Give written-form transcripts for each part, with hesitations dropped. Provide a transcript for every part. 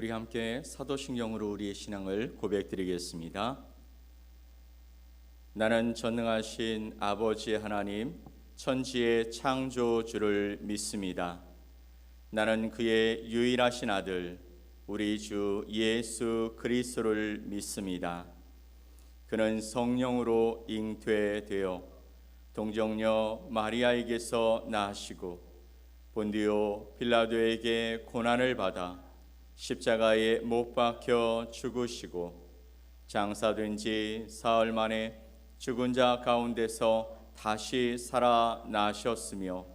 우리 함께 사도신경으로 우리의 신앙을 고백드리겠습니다. 나는 전능하신 아버지 하나님, 천지의 창조주를 믿습니다. 나는 그의 유일하신 아들, 우리 주 예수 그리스도를 믿습니다. 그는 성령으로 잉태되어 동정녀 마리아에게서 나시고 본디오 빌라도에게 고난을 받아 십자가에 못 박혀 죽으시고 장사된 지 사흘 만에 죽은 자 가운데서 다시 살아나셨으며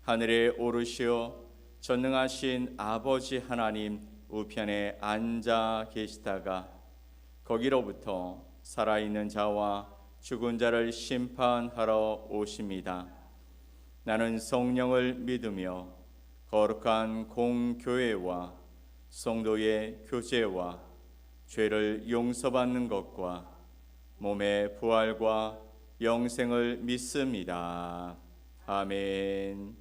하늘에 오르시어 전능하신 아버지 하나님 우편에 앉아 계시다가 거기로부터 살아있는 자와 죽은 자를 심판하러 오십니다. 나는 성령을 믿으며 거룩한 공교회와 성도의 교제와 죄를 용서받는 것과 몸의 부활과 영생을 믿습니다. 아멘.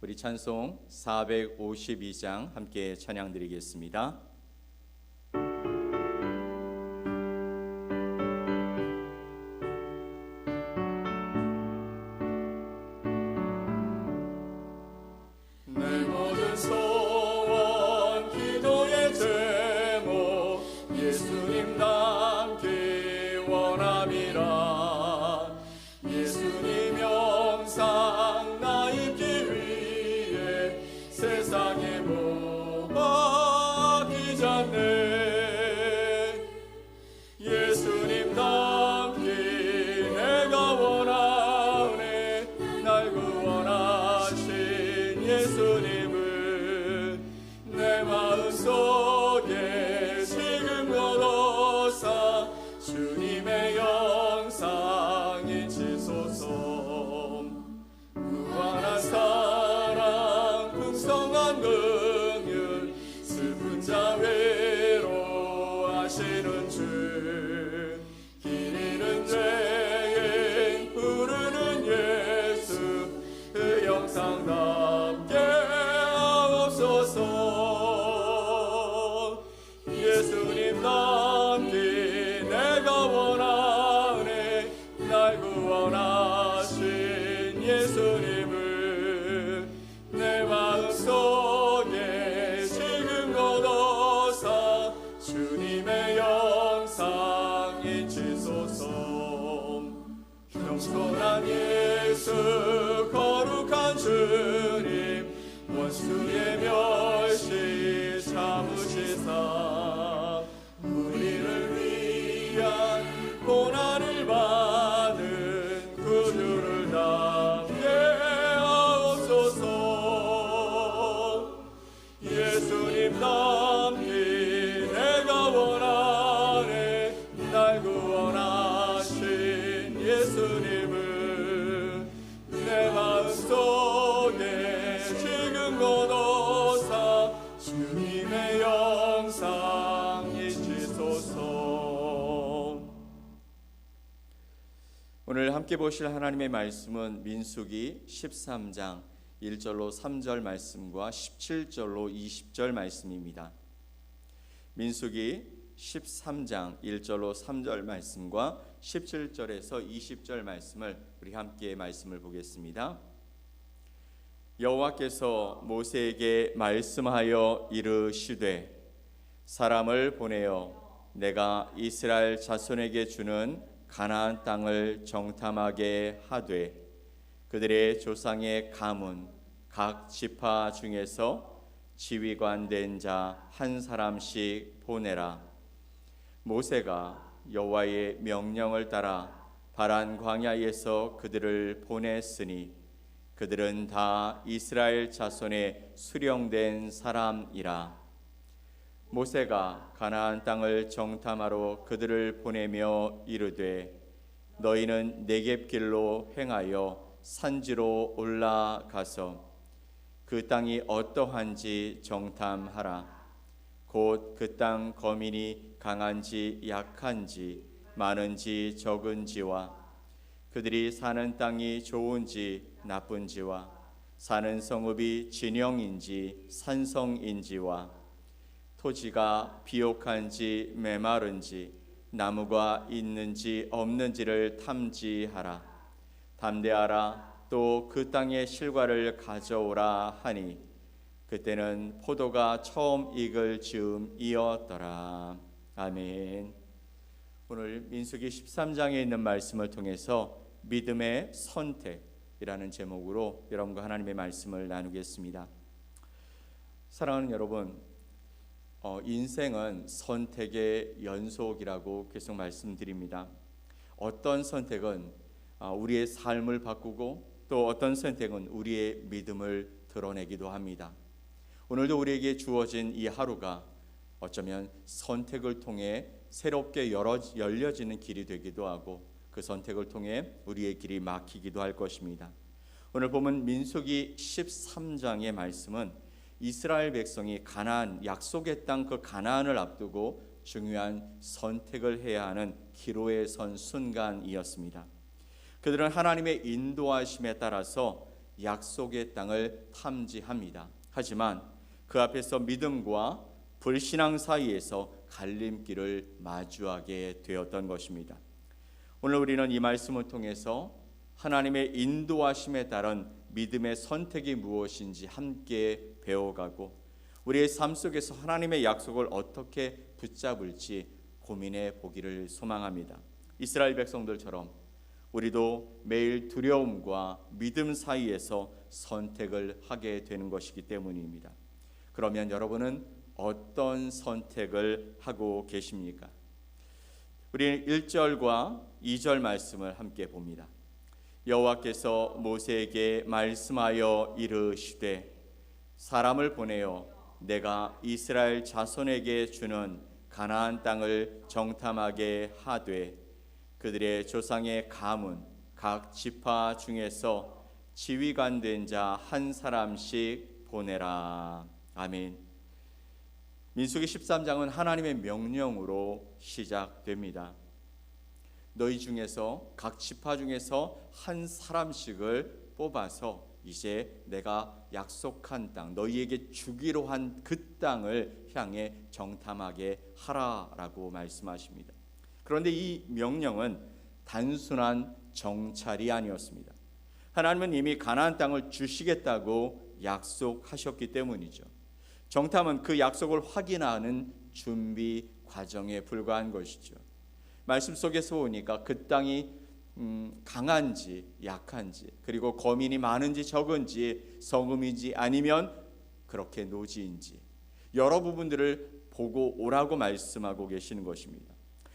우리 찬송 452장 함께 찬양드리겠습니다. 겸손한 예수 거룩한 주님 원수의 멸시 참으시사 우리를 위한 고난을 받은 구주를 담게 하옵소서. 예수님 담기 내가 원하네. 날 구원하신 예수님을 내 마음속에 지금 거둬사 주님의 영상 잊으소서. 오늘 함께 보실 하나님의 말씀은 민수기 13장 1절로 3절 말씀과 17절로 20절 말씀입니다. 민수기 13장 1절로 3절 말씀과 17절에서 20절 말씀을 우리 함께 말씀을 보겠습니다. 여호와께서 모세에게 말씀하여 이르시되 사람을 보내어 내가 이스라엘 자손에게 주는 가나안 땅을 정탐하게 하되 그들의 조상의 가문 각 지파 중에서 지휘관 된 자 한 사람씩 보내라. 모세가 여호와의 명령을 따라 바란 광야에서 그들을 보냈으니 그들은 다 이스라엘 자손의 수령된 사람이라. 모세가 가나안 땅을 정탐하러 그들을 보내며 이르되 너희는 네겝길로 행하여 산지로 올라가서 그 땅이 어떠한지 정탐하라. 곧 그 땅 거민이 강한지 약한지 많은지 적은지와 그들이 사는 땅이 좋은지 나쁜지와 사는 성읍이 진영인지 산성인지와 토지가 비옥한지 메마른지 나무가 있는지 없는지를 탐지하라. 담대하라. 또 그 땅의 실과를 가져오라 하니 그때는 포도가 처음 익을 즈음이었더라. 아멘. 오늘 민수기 13장에 있는 말씀을 통해서 믿음의 선택이라는 제목으로 여러분과 하나님의 말씀을 나누겠습니다. 사랑하는 여러분, 인생은 선택의 연속이라고 계속 말씀드립니다. 어떤 선택은 우리의 삶을 바꾸고 또 어떤 선택은 우리의 믿음을 드러내기도 합니다. 오늘도 우리에게 주어진 이 하루가 어쩌면 선택을 통해 새롭게 열려지는 길이 되기도 하고 그 선택을 통해 우리의 길이 막히기도 할 것입니다. 오늘 보면 민수기 13장의 말씀은 이스라엘 백성이 가나안, 약속의 땅 그 가나안을 앞두고 중요한 선택을 해야 하는 기로에 선 순간이었습니다. 그들은 하나님의 인도하심에 따라서 약속의 땅을 탐지합니다. 하지만 그 앞에서 믿음과 불신앙 사이에서 갈림길을 마주하게 되었던 것입니다. 오늘 우리는 이 말씀을 통해서 하나님의 인도하심에 따른 믿음의 선택이 무엇인지 함께 배워가고 우리의 삶 속에서 하나님의 약속을 어떻게 붙잡을지 고민해 보기를 소망합니다. 이스라엘 백성들처럼 우리도 매일 두려움과 믿음 사이에서 선택을 하게 되는 것이기 때문입니다. 그러면 여러분은 어떤 선택을 하고 계십니까? 우리는 1절과 2절 말씀을 함께 봅니다. 여호와께서 모세에게 말씀하여 이르시되 사람을 보내어 내가 이스라엘 자손에게 주는 가나안 땅을 정탐하게 하되 그들의 조상의 가문 각 지파 중에서 지휘관 된 자 한 사람씩 보내라. 아멘. 민수기 13장은 하나님의 명령으로 시작됩니다. 너희 중에서 각 지파 중에서 한 사람씩을 뽑아서 이제 내가 약속한 땅, 너희에게 주기로 한 그 땅을 향해 정탐하게 하라라고 말씀하십니다. 그런데 이 명령은 단순한 정찰이 아니었습니다. 하나님은 이미 가나안 땅을 주시겠다고 약속하셨기 때문이죠. 정탐은 그 약속을 확인하는 준비 과정에 불과한 것이죠. 말씀 속에서 보니까 그 땅이 강한지 약한지 그리고 거민이 많은지 적은지 성읍인지 아니면 그렇게 노지인지 여러 부분들을 보고 오라고 말씀하고 계시는 것입니다.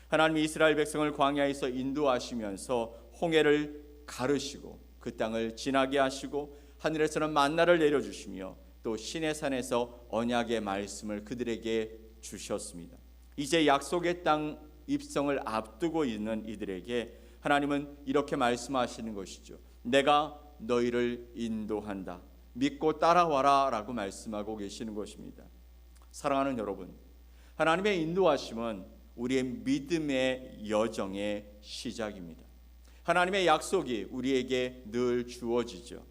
하나님이 이스라엘 백성을 광야에서 인도하시면서 홍해를 가르시고 그 땅을 지나게 하시고 하늘에서는 만나를 내려주시며 또 시내산에서 언약의 말씀을 그들에게 주셨습니다. 이제 약속의 땅 입성을 앞두고 있는 이들에게 하나님은 이렇게 말씀하시는 것이죠. 내가 너희를 인도한다. 믿고 따라와라 라고 말씀하고 계시는 것입니다. 사랑하는 여러분, 하나님의 인도하심은 우리의 믿음의 여정의 시작입니다. 하나님의 약속이 우리에게 늘 주어지죠.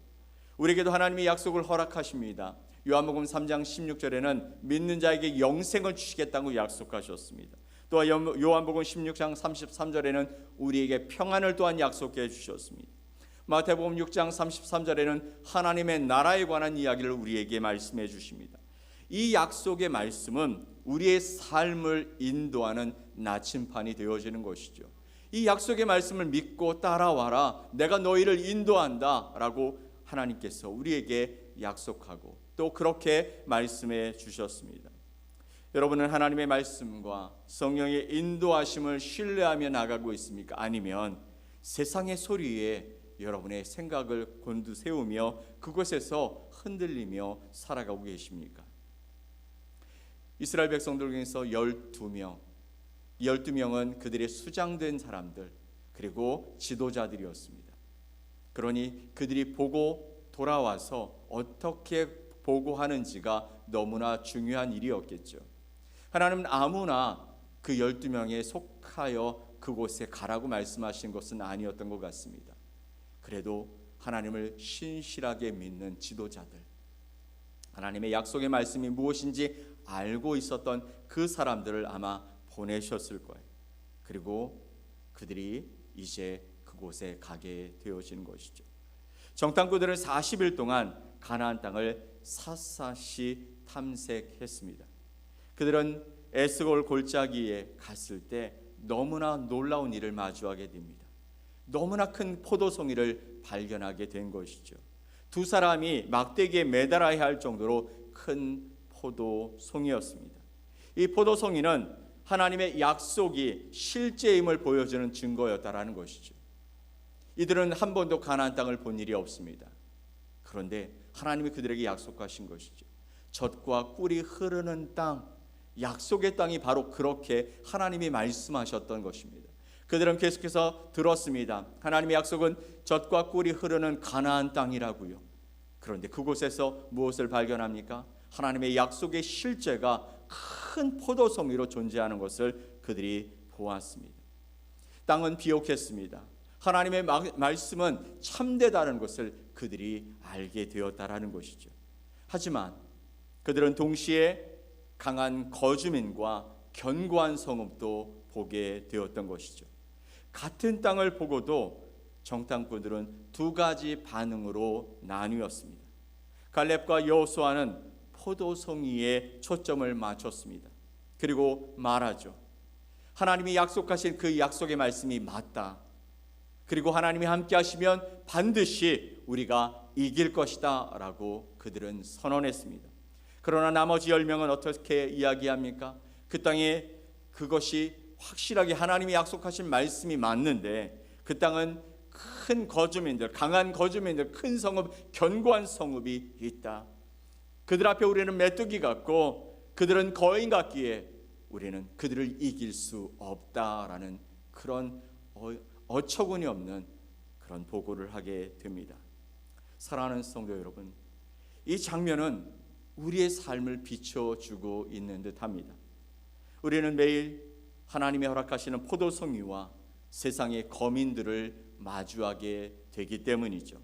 우리에게도 하나님의 약속을 허락하십니다. 요한복음 3장 16절에는 믿는 자에게 영생을 주시겠다고 약속하셨습니다. 또 요한복음 16장 33절에는 우리에게 평안을 또한 약속해 주셨습니다. 마태복음 6장 33절에는 하나님의 나라에 관한 이야기를 우리에게 말씀해 주십니다. 이 약속의 말씀은 우리의 삶을 인도하는 나침판이 되어지는 것이죠. 이 약속의 말씀을 믿고 따라와라. 내가 너희를 인도한다 라고 하나님께서 우리에게 약속하고 또 그렇게 말씀해 주셨습니다. 여러분은 하나님의 말씀과 성령의 인도하심을 신뢰하며 나가고 있습니까? 아니면 세상의 소리에 여러분의 생각을 곤두세우며 그곳에서 흔들리며 살아가고 계십니까? 이스라엘 백성들 중에서 12명, 12명은 그들의 수장된 사람들 그리고 지도자들이었습니다. 그러니 그들이 보고 돌아와서 어떻게 보고하는지가 너무나 중요한 일이었겠죠. 하나님은 아무나 그 12명에 속하여 그곳에 가라고 말씀하신 것은 아니었던 것 같습니다. 그래도 하나님을 신실하게 믿는 지도자들, 하나님의 약속의 말씀이 무엇인지 알고 있었던 그 사람들을 아마 보내셨을 거예요. 그리고 그들이 이제 그곳에 가게 되어진 것이죠. 정탐꾼들은 40일 동안 가나안 땅을 샅샅이 탐색했습니다. 그들은 에스골 골짜기에 갔을 때 너무나 놀라운 일을 마주하게 됩니다. 너무나 큰 포도송이를 발견하게 된 것이죠. 두 사람이 막대기에 매달아야 할 정도로 큰 포도송이였습니다. 이 포도송이는 하나님의 약속이 실제임을 보여주는 증거였다라는 것이죠. 이들은 한 번도 가나안 땅을 본 일이 없습니다. 그런데 하나님이 그들에게 약속하신 것이죠. 젖과 꿀이 흐르는 땅, 약속의 땅이 바로 그렇게 하나님이 말씀하셨던 것입니다. 그들은 계속해서 들었습니다. 하나님의 약속은 젖과 꿀이 흐르는 가나안 땅이라고요. 그런데 그곳에서 무엇을 발견합니까? 하나님의 약속의 실제가 큰 포도송이로 존재하는 것을 그들이 보았습니다. 땅은 비옥했습니다. 하나님의 말씀은 참되다는 것을 그들이 알게 되었다라는 것이죠. 하지만 그들은 동시에 강한 거주민과 견고한 성읍도 보게 되었던 것이죠. 같은 땅을 보고도 정탐꾼들은 두 가지 반응으로 나뉘었습니다. 갈렙과 여호수아는 포도송이에 초점을 맞췄습니다. 그리고 말하죠. 하나님이 약속하신 그 약속의 말씀이 맞다. 그리고 하나님이 함께 하시면 반드시 우리가 이길 것이다 라고 그들은 선언했습니다. 그러나 나머지 10명은 어떻게 이야기합니까? 그 땅에 그것이 확실하게 하나님이 약속하신 말씀이 맞는데 그 땅은 큰 거주민들, 강한 거주민들, 큰 성읍, 견고한 성읍이 있다. 그들 앞에 우리는 메뚜기 같고 그들은 거인 같기에 우리는 그들을 이길 수 없다라는 그런 어처구니 없는 그런 보고를 하게 됩니다. 사랑하는 성도 여러분, 이 장면은 우리의 삶을 비춰주고 있는 듯합니다. 우리는 매일 하나님이 허락하시는 포도송이와 세상의 거민들을 마주하게 되기 때문이죠.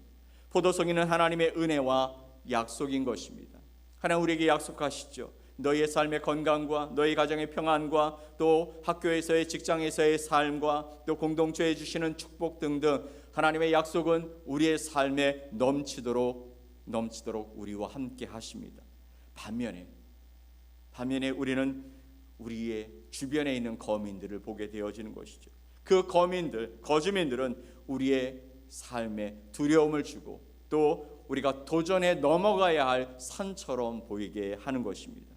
포도송이는 하나님의 은혜와 약속인 것입니다. 하나님 우리에게 약속하시죠. 너희의 삶의 건강과 너희 가정의 평안과 또 학교에서의 직장에서의 삶과 또 공동체에 주시는 축복 등등 하나님의 약속은 우리의 삶에 넘치도록 우리와 함께 하십니다. 반면에 우리는 우리의 주변에 있는 거민들을 보게 되어지는 것이죠. 그 거주민들은 우리의 삶에 두려움을 주고 또 우리가 도전해 넘어가야 할 산처럼 보이게 하는 것입니다.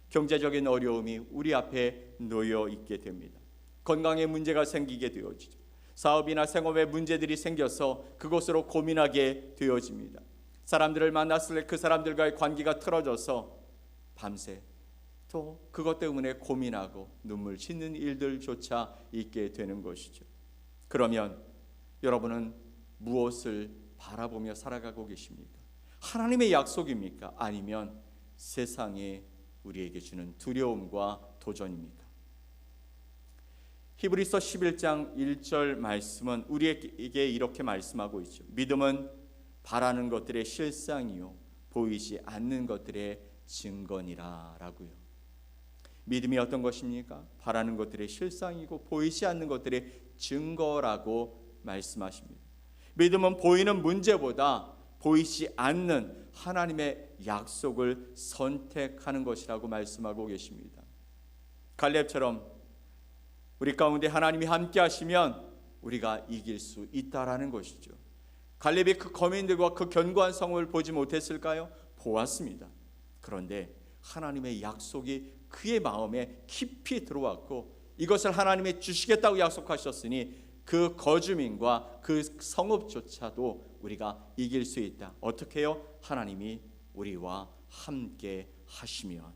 경제적인 어려움이 우리 앞에 놓여 있게 됩니다. 건강에 문제가 생기게 되어지죠. 사업이나 생업에 문제들이 생겨서 그것으로 고민하게 되어집니다. 사람들을 만났을 때 그 사람들과의 관계가 틀어져서 밤새 또 그것 때문에 고민하고 눈물 짓는 일들조차 있게 되는 것이죠. 그러면 여러분은 무엇을 바라보며 살아가고 계십니까? 하나님의 약속입니까? 아니면 세상에 우리에게 주는 두려움과 도전입니까? 히브리서 11장 1절 말씀은 우리에게 이렇게 말씀하고 있죠. 믿음은 바라는 것들의 실상이요 보이지 않는 것들의 증거니라 라고요. 믿음이 어떤 것입니까? 바라는 것들의 실상이고 보이지 않는 것들의 증거라고 말씀하십니다. 믿음은 보이는 문제보다 보이지 않는 하나님의 약속을 선택하는 것이라고 말씀하고 계십니다. 갈렙처럼 우리 가운데 하나님이 함께 하시면 우리가 이길 수 있다라는 것이죠. 갈렙이 그 거민들과 그 견고한 성을 보지 못했을까요? 보았습니다. 그런데 하나님의 약속이 그의 마음에 깊이 들어왔고 이것을 하나님이 주시겠다고 약속하셨으니 그 거주민과 그 성읍조차도 우리가 이길 수 있다. 어떻게 해요? 하나님이 우리와 함께 하시면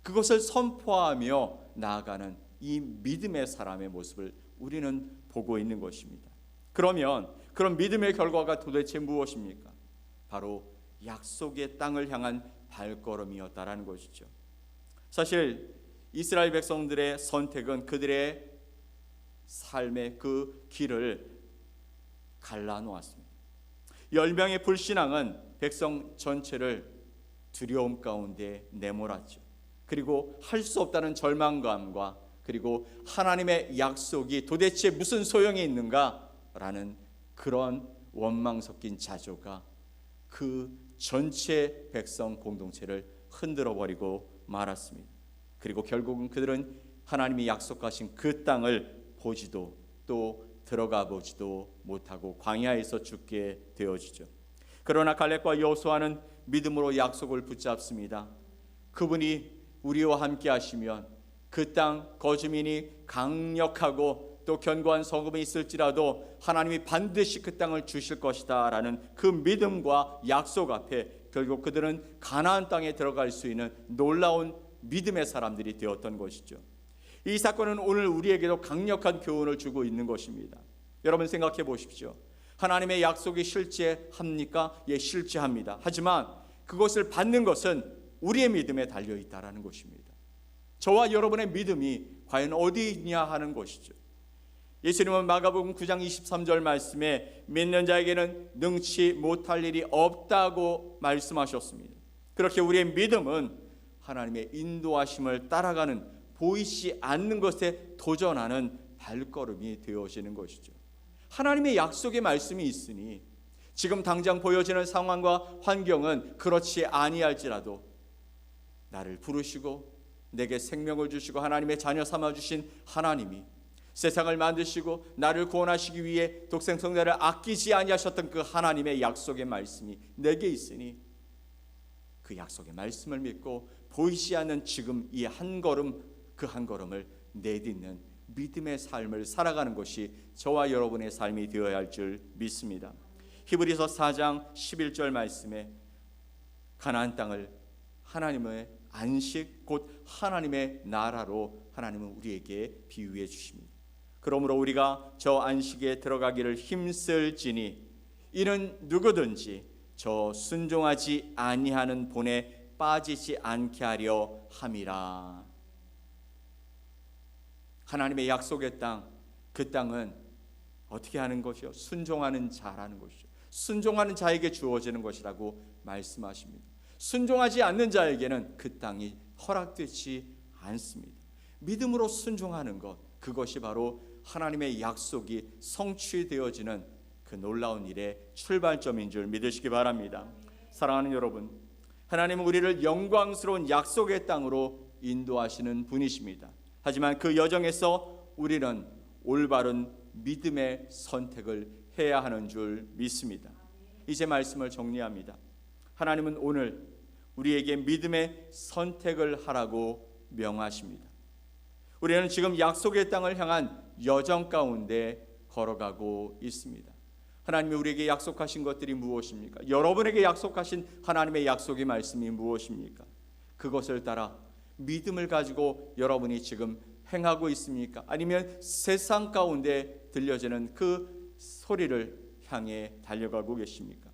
그것을 선포하며 나아가는 이 믿음의 사람의 모습을 우리는 보고 있는 것입니다. 그러면 그런 믿음의 결과가 도대체 무엇입니까? 바로 약속의 땅을 향한 발걸음이었다라는 것이죠. 사실 이스라엘 백성들의 선택은 그들의 삶의 그 길을 갈라놓았습니다. 10명의 불신앙은 백성 전체를 두려움 가운데 내몰았죠. 그리고 할 수 없다는 절망감과 그리고 하나님의 약속이 도대체 무슨 소용이 있는가라는 그런 원망 섞인 자조가 그 전체 백성 공동체를 흔들어 버리고 말았습니다. 그리고 결국은 그들은 하나님이 약속하신 그 땅을 보지도 또 들어가 보지도 못하고 광야에서 죽게 되어지죠. 그러나 갈렙과 여호수아는 믿음으로 약속을 붙잡습니다. 그분이 우리와 함께 하시면 그 땅 거주민이 강력하고 또 견고한 성읍이 있을지라도 하나님이 반드시 그 땅을 주실 것이다 라는 그 믿음과 약속 앞에 결국 그들은 가나안 땅에 들어갈 수 있는 놀라운 믿음의 사람들이 되었던 것이죠. 이 사건은 오늘 우리에게도 강력한 교훈을 주고 있는 것입니다. 여러분 생각해 보십시오. 하나님의 약속이 실제합니까? 예, 실제합니다. 하지만 그것을 받는 것은 우리의 믿음에 달려있다라는 것입니다. 저와 여러분의 믿음이 과연 어디 있냐 하는 것이죠. 예수님은 마가복음 9장 23절 말씀에 믿는 자에게는 능치 못할 일이 없다고 말씀하셨습니다. 그렇게 우리의 믿음은 하나님의 인도하심을 따라가는 보이지 않는 것에 도전하는 발걸음이 되어지는 것이죠. 하나님의 약속의 말씀이 있으니 지금 당장 보여지는 상황과 환경은 그렇지 아니할지라도 나를 부르시고 내게 생명을 주시고 하나님의 자녀 삼아 주신 하나님이 세상을 만드시고 나를 구원하시기 위해 독생성자를 아끼지 아니하셨던 그 하나님의 약속의 말씀이 내게 있으니 그 약속의 말씀을 믿고 보이지 않는 지금 이 한 걸음 그 한 걸음을 내딛는 믿음의 삶을 살아가는 것이 저와 여러분의 삶이 되어야 할 줄 믿습니다. 히브리서 4장 11절 말씀에 가나안 땅을 하나님의 안식 곧 하나님의 나라로 하나님은 우리에게 비유해 주십니다. 그러므로 우리가 저 안식에 들어가기를 힘쓸지니 이는 누구든지 저 순종하지 아니하는 본에 빠지지 않게 하려 함이라. 하나님의 약속의 땅, 그 땅은 어떻게 하는 것이요? 순종하는 자라는 것이죠. 순종하는 자에게 주어지는 것이라고 말씀하십니다. 순종하지 않는 자에게는 그 땅이 허락되지 않습니다. 믿음으로 순종하는 것, 그것이 바로 하나님의 약속이 성취되어지는 그 놀라운 일의 출발점인 줄 믿으시기 바랍니다. 사랑하는 여러분, 하나님은 우리를 영광스러운 약속의 땅으로 인도하시는 분이십니다. 하지만 그 여정에서 우리는 올바른 믿음의 선택을 해야 하는 줄 믿습니다. 이제 말씀을 정리합니다. 하나님은 오늘 우리에게 믿음의 선택을 하라고 명하십니다. 우리는 지금 약속의 땅을 향한 여정 가운데 걸어가고 있습니다. 하나님이 우리에게 약속하신 것들이 무엇입니까? 여러분에게 약속하신 하나님의 약속의 말씀이 무엇입니까? 그것을 따라 믿음을 가지고 여러분이 지금 행하고 있습니까? 아니면 세상 가운데 들려지는 그 소리를 향해 달려가고 계십니까?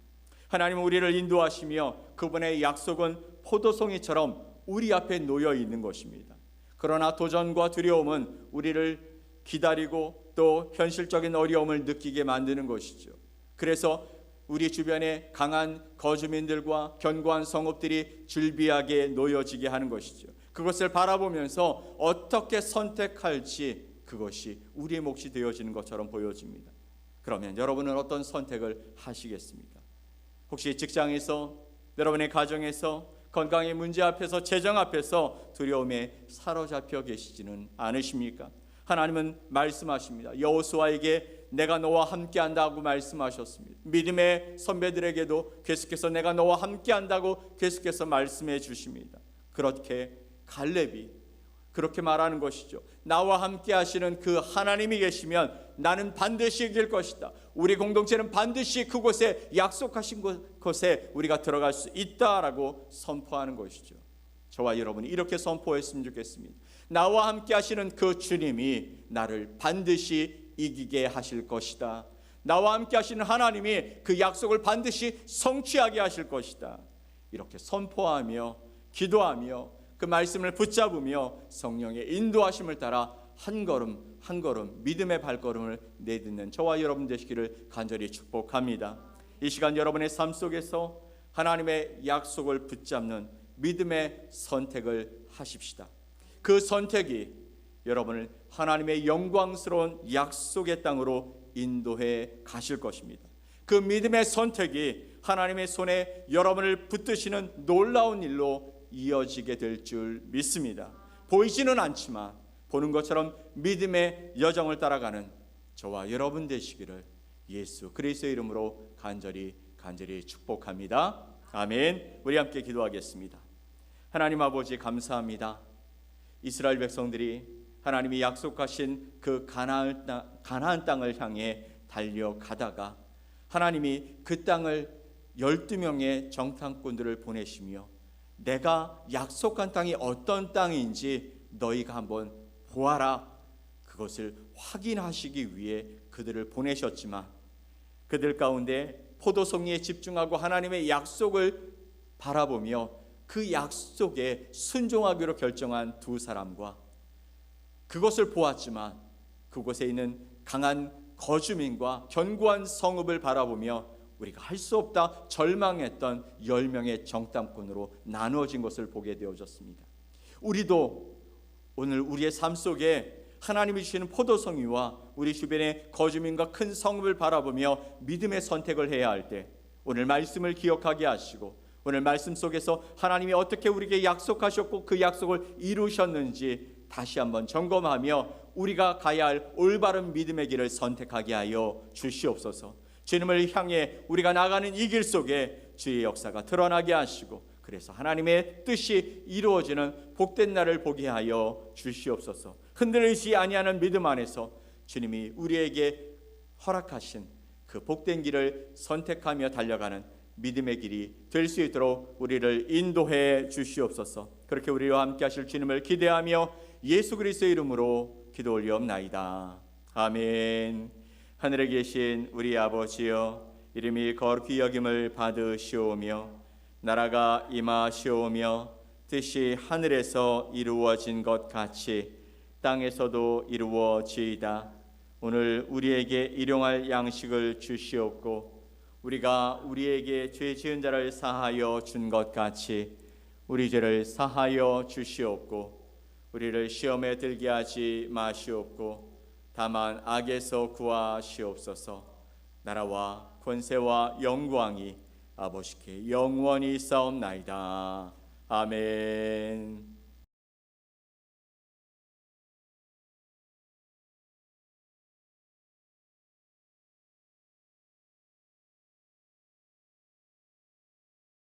하나님은 우리를 인도하시며 그분의 약속은 포도송이처럼 우리 앞에 놓여 있는 것입니다. 그러나 도전과 두려움은 우리를 기다리고 또 현실적인 어려움을 느끼게 만드는 것이죠. 그래서 우리 주변에 강한 거주민들과 견고한 성읍들이 즐비하게 놓여지게 하는 것이죠. 그것을 바라보면서 어떻게 선택할지 그것이 우리의 몫이 되어지는 것처럼 보여집니다. 그러면 여러분은 어떤 선택을 하시겠습니까? 혹시 직장에서, 여러분의 가정에서, 건강의 문제 앞에서, 재정 앞에서 두려움에 사로잡혀 계시지는 않으십니까? 하나님은 말씀하십니다. 여호수아에게 내가 너와 함께한다고 말씀하셨습니다. 믿음의 선배들에게도 계속해서 내가 너와 함께한다고 계속해서 말씀해 주십니다. 그렇게 갈렙이 그렇게 말하는 것이죠. 나와 함께 하시는 그 하나님이 계시면 나는 반드시 이길 것이다. 우리 공동체는 반드시 그곳에 약속하신 곳에 우리가 들어갈 수 있다라고 선포하는 것이죠. 저와 여러분이 이렇게 선포했으면 좋겠습니다. 나와 함께 하시는 그 주님이 나를 반드시 이기게 하실 것이다. 나와 함께 하시는 하나님이 그 약속을 반드시 성취하게 하실 것이다. 이렇게 선포하며 기도하며 그 말씀을 붙잡으며 성령의 인도하심을 따라 한 걸음 한 걸음 믿음의 발걸음을 내딛는 저와 여러분 되시기를 간절히 축복합니다. 이 시간 여러분의 삶 속에서 하나님의 약속을 붙잡는 믿음의 선택을 하십시다. 그 선택이 여러분을 하나님의 영광스러운 약속의 땅으로 인도해 가실 것입니다. 그 믿음의 선택이 하나님의 손에 여러분을 붙드시는 놀라운 일로 이어지게 될 줄 믿습니다. 보이지는 않지만 보는 것처럼 믿음의 여정을 따라가는 저와 여러분 되시기를 예수 그리스도의 이름으로 간절히 축복합니다. 아멘. 우리 함께 기도하겠습니다. 하나님 아버지 감사합니다. 이스라엘 백성들이 하나님이 약속하신 그 가나안 땅을 향해 달려가다가 하나님이 그 땅을 12명의 정탐꾼들을 보내시며 내가 약속한 땅이 어떤 땅인지 너희가 한번 보아라, 그것을 확인하시기 위해 그들을 보내셨지만 그들 가운데 포도송이에 집중하고 하나님의 약속을 바라보며 그 약속에 순종하기로 결정한 두 사람과 그것을 보았지만 그곳에 있는 강한 거주민과 견고한 성읍을 바라보며 우리가 할 수 없다 절망했던 10명의 정탐꾼으로 나누어진 것을 보게 되어졌습니다. 우리도 오늘 우리의 삶 속에 하나님이 주시는 포도송이와 우리 주변의 거주민과 큰 성읍을 바라보며 믿음의 선택을 해야 할 때 오늘 말씀을 기억하게 하시고 오늘 말씀 속에서 하나님이 어떻게 우리에게 약속하셨고 그 약속을 이루셨는지 다시 한번 점검하며 우리가 가야 할 올바른 믿음의 길을 선택하게 하여 주시옵소서. 주님을 향해 우리가 나가는 이 길 속에 주의 역사가 드러나게 하시고 그래서 하나님의 뜻이 이루어지는 복된 날을 보게 하여 주시옵소서. 흔들리지 아니하는 믿음 안에서 주님이 우리에게 허락하신 그 복된 길을 선택하며 달려가는 믿음의 길이 될 수 있도록 우리를 인도해 주시옵소서. 그렇게 우리와 함께 하실 주님을 기대하며 예수 그리스도의 이름으로 기도 올리옵나이다. 아멘. 하늘에 계신 우리 아버지여, 이름이 거룩히 여김을 받으시오며 나라가 임하시오며 뜻이 하늘에서 이루어진 것 같이 땅에서도 이루어지이다. 오늘 우리에게 일용할 양식을 주시옵고 우리가 우리에게 죄 지은 자를 사하여 준 것 같이 우리 죄를 사하여 주시옵고 우리를 시험에 들게 하지 마시옵고 다만 악에서 구하시옵소서. 나라와 권세와 영광이 아버지께 영원히 있사옵나이다. 아멘.